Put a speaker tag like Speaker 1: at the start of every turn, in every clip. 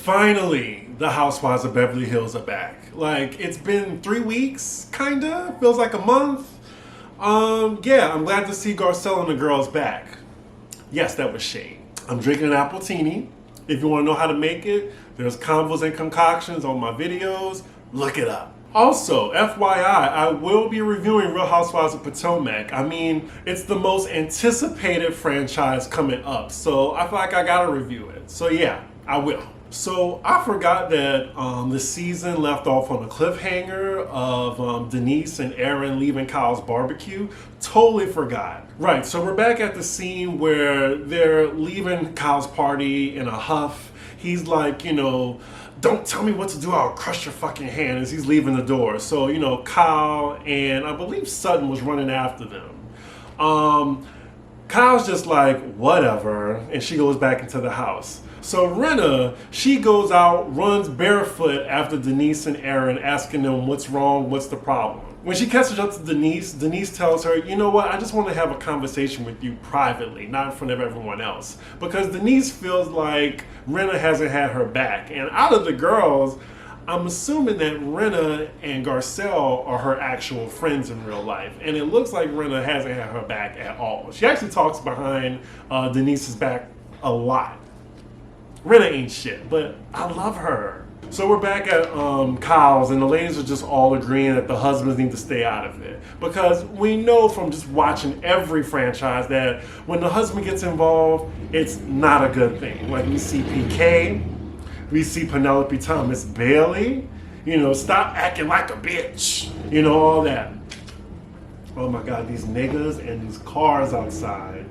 Speaker 1: Finally, the Housewives of Beverly Hills are back. Like, it's been 3 weeks, kinda. Feels like a month. Yeah, I'm glad to see Garcelle and the girls back. Yes, that was shade. I'm drinking an apple teeny. If you want to know how to make it, there's convos and concoctions on my videos. Look it up. Also, FYI, I will be reviewing Real Housewives of Potomac. I mean, it's the most anticipated franchise coming up, so I feel like I gotta review it. So yeah, I will. So I forgot that the season left off on a cliffhanger of Denise and Aaron leaving Kyle's barbecue. Totally forgot. Right, so we're back at the scene where they're leaving Kyle's party in a huff. He's like, you know, don't tell me what to do, I'll crush your fucking hand, as he's leaving the door. So, you know, Kyle and I believe Sutton was running after them. Kyle's just like, whatever, and she goes back into the house. So Rinna, she goes out, runs barefoot after Denise and Aaron, asking them what's wrong, what's the problem. When she catches up to Denise, Denise tells her, you know what, I just want to have a conversation with you privately, not in front of everyone else. Because Denise feels like Rinna hasn't had her back. And out of the girls, I'm assuming that Rinna and Garcelle are her actual friends in real life. And it looks like Rinna hasn't had her back at all. She actually talks behind Denise's back a lot. Rinna ain't shit, but I love her. So we're back at Kyle's, and the ladies are just all agreeing that the husbands need to stay out of it. Because we know from just watching every franchise that when the husband gets involved, it's not a good thing. Like we see PK, we see Penelope Thomas Bailey, you know, stop acting like a bitch, you know, all that. Oh my God, these niggas and these cars outside.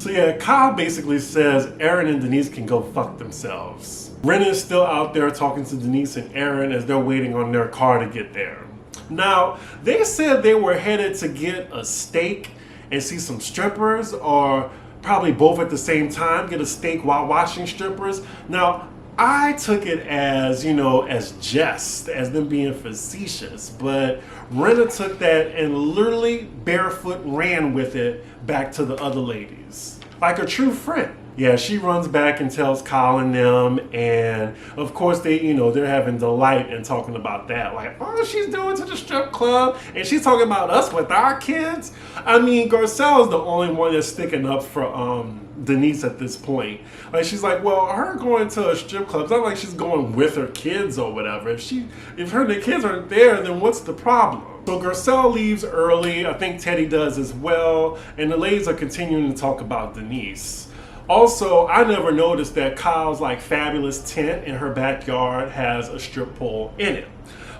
Speaker 1: So yeah, Kyle basically says Aaron and Denise can go fuck themselves. Rinna is still out there talking to Denise and Aaron as they're waiting on their car to get there. Now, they said they were headed to get a steak and see some strippers, or probably both at the same time, get a steak while watching strippers. Now, I took it as, you know, as jest, as them being facetious, but Rinna took that and literally barefoot ran with it back to the other ladies. Like a true friend. Yeah, she runs back and tells Kyle and them, and of course they, you know, they're having delight in talking about that. Like, oh, she's doing to the strip club, and she's talking about us with our kids. I mean, Garcelle is the only one that's sticking up for Denise at this point. Like, she's like, well, her going to a strip club, it's not like she's going with her kids or whatever. If her and the kids aren't there, then what's the problem? So Garcelle leaves early, I think Teddy does as well, and the ladies are continuing to talk about Denise. Also, I never noticed that Kyle's like fabulous tent in her backyard has a strip pole in it.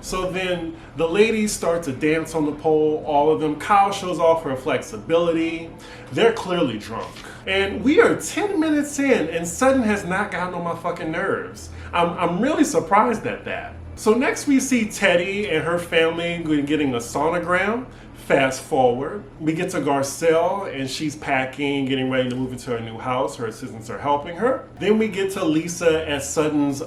Speaker 1: So then the ladies start to dance on the pole, all of them. Kyle shows off her flexibility. They're clearly drunk. And we are 10 minutes in and Sutton has not gotten on my fucking nerves. I'm really surprised at that. So next we see Teddy and her family getting a sonogram. Fast forward, we get to Garcelle and she's packing, getting ready to move into her new house. Her assistants are helping her. Then we get to Lisa at Sutton's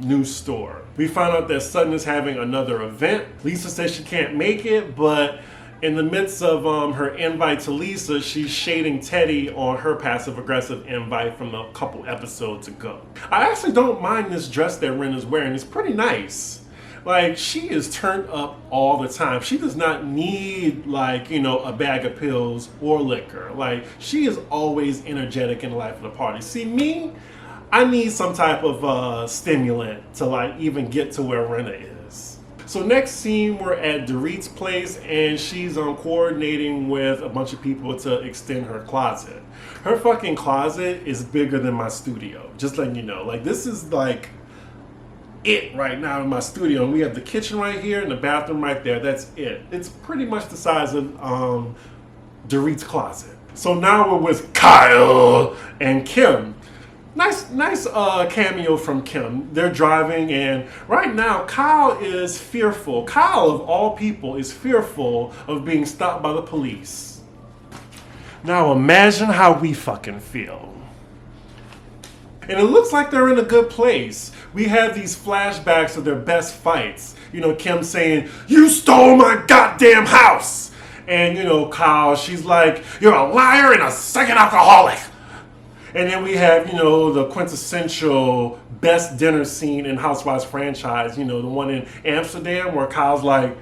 Speaker 1: new store. We find out that Sutton is having another event. Lisa says she can't make it, but in the midst of her invite to Lisa, she's shading Teddy on her passive-aggressive invite from a couple episodes ago. I actually don't mind this dress that Rinna's wearing. It's pretty nice. Like, she is turned up all the time. She does not need, like, you know, a bag of pills or liquor. Like, she is always energetic in the life of the party. See, me, I need some type of stimulant to, like, even get to where Rinna is. So next scene, we're at Dorit's place, and she's coordinating with a bunch of people to extend her closet. Her fucking closet is bigger than my studio, just letting you know. Like, this is, like, it right now in my studio, and we have the kitchen right here and the bathroom right there. That's it. It's pretty much the size of Dorit's closet. So now we're with Kyle and Kim. Nice cameo from Kim. They're driving, and right now Kyle is fearful. Kyle, of all people, is fearful of being stopped by the police. Now imagine how we fucking feel. And it looks like they're in a good place. We have these flashbacks of their best fights. You know, Kim saying, "You stole my goddamn house." And, you know, Kyle, she's like, "You're a liar and a second alcoholic." And then we have, the quintessential best dinner scene in Housewives franchise, the one in Amsterdam where Kyle's like,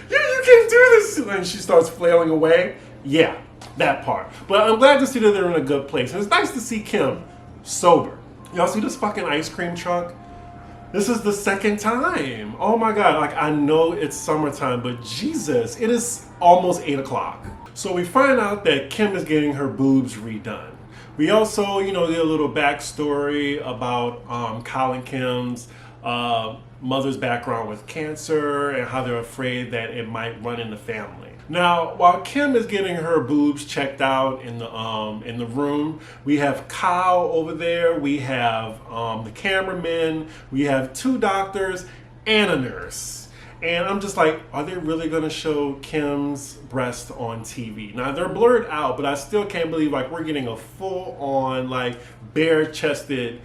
Speaker 1: you can't do this. And she starts flailing away. Yeah, that part. But I'm glad to see that they're in a good place. And it's nice to see Kim sober. Y'all see this fucking ice cream truck? This is the second time. Oh my God, like I know it's summertime, but Jesus, it is almost 8 o'clock. So we find out that Kim is getting her boobs redone. We also, get a little backstory about Kyle and Kim's mother's background with cancer and how they're afraid that it might run in the family. Now, while Kim is getting her boobs checked out in the room, we have Kyle over there, we have the cameraman, we have 2 doctors and a nurse. And I'm just like, are they really gonna show Kim's breast on TV? Now they're blurred out, but I still can't believe like we're getting a full-on like bare-chested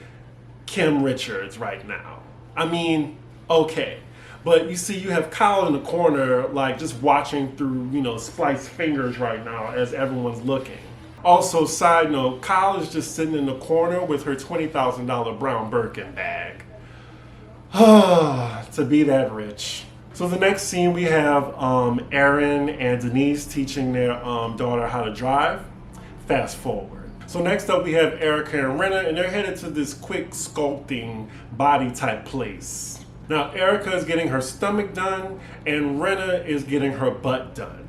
Speaker 1: Kim Richards right now. I mean, okay. But you see, you have Kyle in the corner, like just watching through, spliced fingers right now as everyone's looking. Also, side note, Kyle is just sitting in the corner with her $20,000 brown Birkin bag. To be that rich. So the next scene we have Aaron and Denise teaching their daughter how to drive. Fast forward. So next up we have Erica and Renna, and they're headed to this quick sculpting body type place. Now Erica is getting her stomach done and Renna is getting her butt done.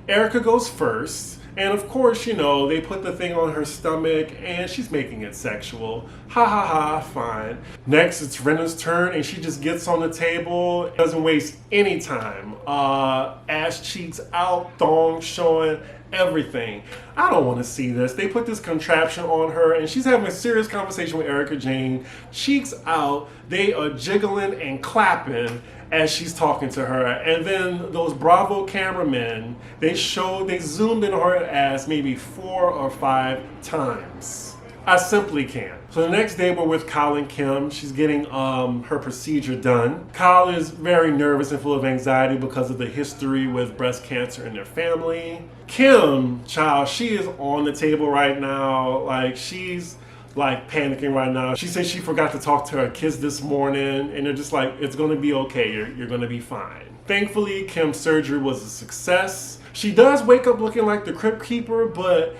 Speaker 1: Erica goes first. And of course, they put the thing on her stomach and she's making it sexual. Ha ha ha, fine. Next, it's Renna's turn and she just gets on the table, doesn't waste any time. Ass cheeks out, thong showing, everything. I don't want to see this. They put this contraption on her and she's having a serious conversation with Erica Jane. Cheeks out, they are jiggling and clapping as she's talking to her. And then those Bravo cameramen, they zoomed in her ass maybe 4 or 5 times. I simply can't. So the next day we're with Kyle and Kim. She's getting her procedure done. Kyle is very nervous and full of anxiety because of the history with breast cancer in their family. Kim, child, she is on the table right now. Like she's like panicking right now. She said she forgot to talk to her kids this morning and they're just like, it's gonna be okay, you're gonna be fine. Thankfully, Kim's surgery was a success. She does wake up looking like the Crypt Keeper, but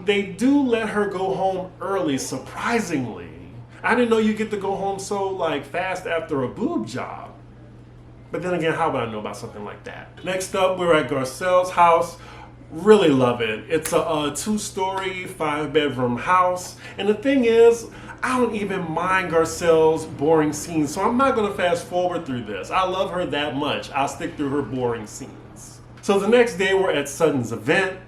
Speaker 1: they do let her go home early, surprisingly. I didn't know you get to go home so like fast after a boob job. But then again, how would I know about something like that? Next up, we're at Garcelle's house. Really love it. It's a 2-story, 5-bedroom house. And the thing is, I don't even mind Garcelle's boring scenes, so I'm not going to fast forward through this. I love her that much. I'll stick through her boring scenes. So the next day, we're at Sutton's event.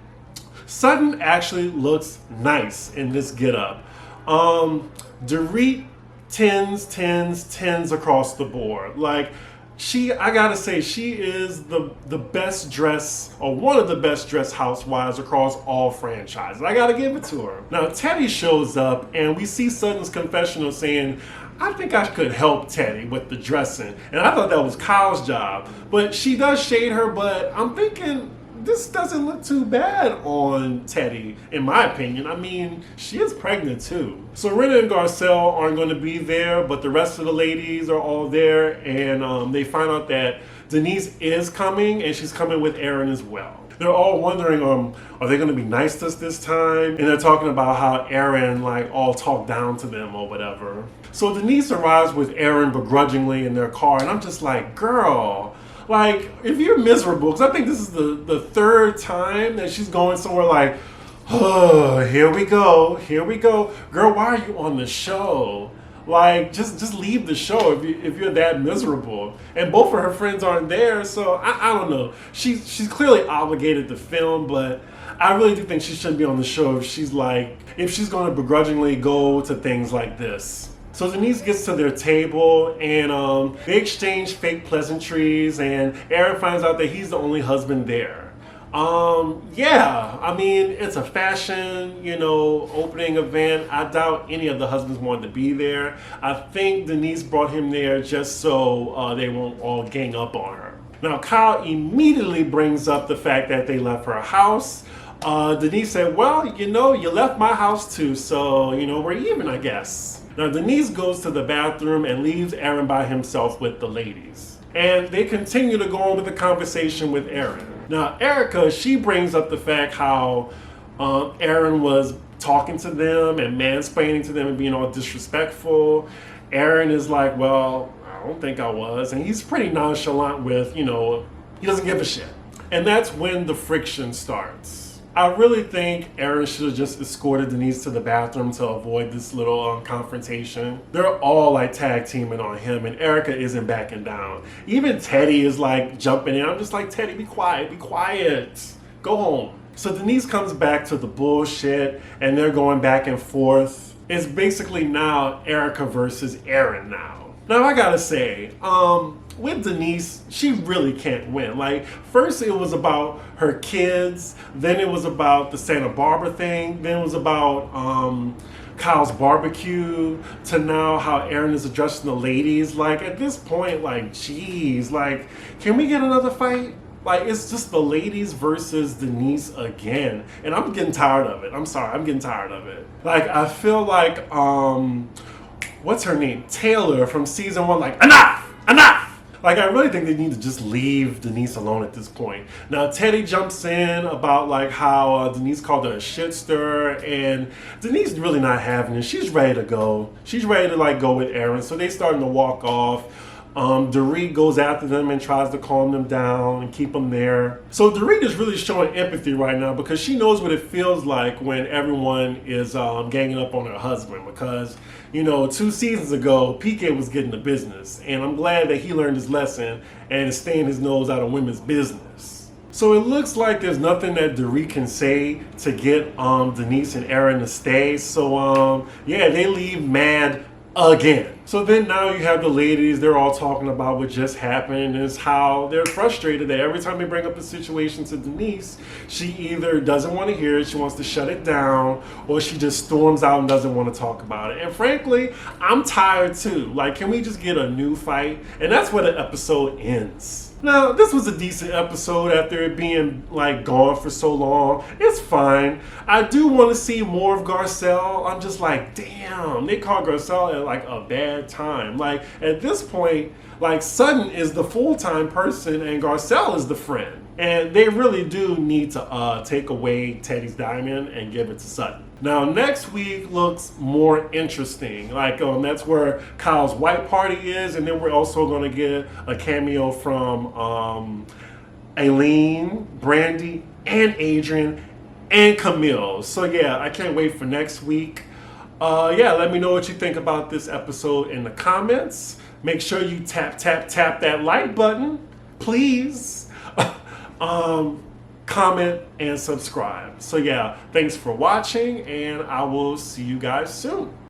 Speaker 1: Sutton actually looks nice in this getup. Dorit, tens across the board. Like, I gotta say, she is the best dressed, or one of the best dressed housewives across all franchises. I gotta give it to her. Now, Teddy shows up, and we see Sutton's confessional saying, I think I could help Teddy with the dressing. And I thought that was Kyle's job. But she does shade her, but I'm thinking, this doesn't look too bad on Teddy, in my opinion. I mean, she is pregnant too. So Renna and Garcelle aren't going to be there, but the rest of the ladies are all there, and they find out that Denise is coming, and she's coming with Aaron as well. They're all wondering, are they going to be nice to us this time? And they're talking about how Aaron like all talked down to them or whatever. So Denise arrives with Aaron begrudgingly in their car, and I'm just like, girl, like, if you're miserable, because I think this is the 3rd time that she's going somewhere like, oh, here we go. Girl, why are you on the show? Like, just leave the show if you're that miserable. And both of her friends aren't there, so I don't know. She's clearly obligated to film, but I really do think she shouldn't be on the show if she's going to begrudgingly go to things like this. So Denise gets to their table and they exchange fake pleasantries, and Aaron finds out that he's the only husband there. Yeah, I mean, it's a fashion, opening event. I doubt any of the husbands wanted to be there. I think Denise brought him there just so they won't all gang up on her. Now, Kyle immediately brings up the fact that they left her house. Denise said, well, you left my house too, so, we're even, I guess. Now, Denise goes to the bathroom and leaves Aaron by himself with the ladies. And they continue to go on with the conversation with Aaron. Now, Erica, she brings up the fact how Aaron was talking to them and mansplaining to them and being all disrespectful. Aaron is like, well, I don't think I was. And he's pretty nonchalant with, he doesn't give a shit. And that's when the friction starts. I really think Aaron should have just escorted Denise to the bathroom to avoid this little confrontation. They're all like tag teaming on him, and Erica isn't backing down. Even Teddy is like jumping in. I'm just like, Teddy, be quiet, go home. So Denise comes back to the bullshit, and they're going back and forth. It's basically now Erica versus Aaron now. Now I gotta say, with Denise, she really can't win. Like, first it was about her kids, then it was about the Santa Barbara thing, then it was about Kyle's barbecue, to now how Aaron is addressing the ladies. Like, at this point, like, geez, like, can we get another fight? Like, it's just the ladies versus Denise again. And I'm getting tired of it. I'm sorry, I'm getting tired of it. Like, I feel like, what's her name? Taylor from season 1, like, enough! Like, I really think they need to just leave Denise alone at this point. Now, Teddy jumps in about, like, how Denise called her a shit stirrer, and Denise is really not having it. She's ready to go. She's ready to, like, go with Aaron, so they starting to walk off. Dorit goes after them and tries to calm them down and keep them there. So Dorit is really showing empathy right now because she knows what it feels like when everyone is ganging up on her husband, because 2 seasons ago, PK was getting the business, and I'm glad that he learned his lesson and is staying his nose out of women's business. So it looks like there's nothing that Dorit can say to get Denise and Aaron to stay. So yeah, they leave mad again. So then now you have the ladies, they're all talking about what just happened, and it's how they're frustrated that every time they bring up the situation to Denise, she either doesn't want to hear it, she wants to shut it down, or she just storms out and doesn't want to talk about it. And frankly, I'm tired too. Like, can we just get a new fight? And that's where the episode ends. Now, this was a decent episode after it being, like, gone for so long. It's fine. I do want to see more of Garcelle. I'm just like, damn, they caught Garcelle at, like, a bad time. Like, at this point, like, Sutton is the full-time person and Garcelle is the friend. And they really do need to take away Teddy's diamond and give it to Sutton. Now, next week looks more interesting. Like, that's where Kyle's white party is, and then we're also going to get a cameo from Aileen, Brandy, and Adrian, and Camille. So, yeah, I can't wait for next week. Yeah, let me know what you think about this episode in the comments. Make sure you tap that like button, please. Comment and subscribe. So yeah, thanks for watching, and I will see you guys soon.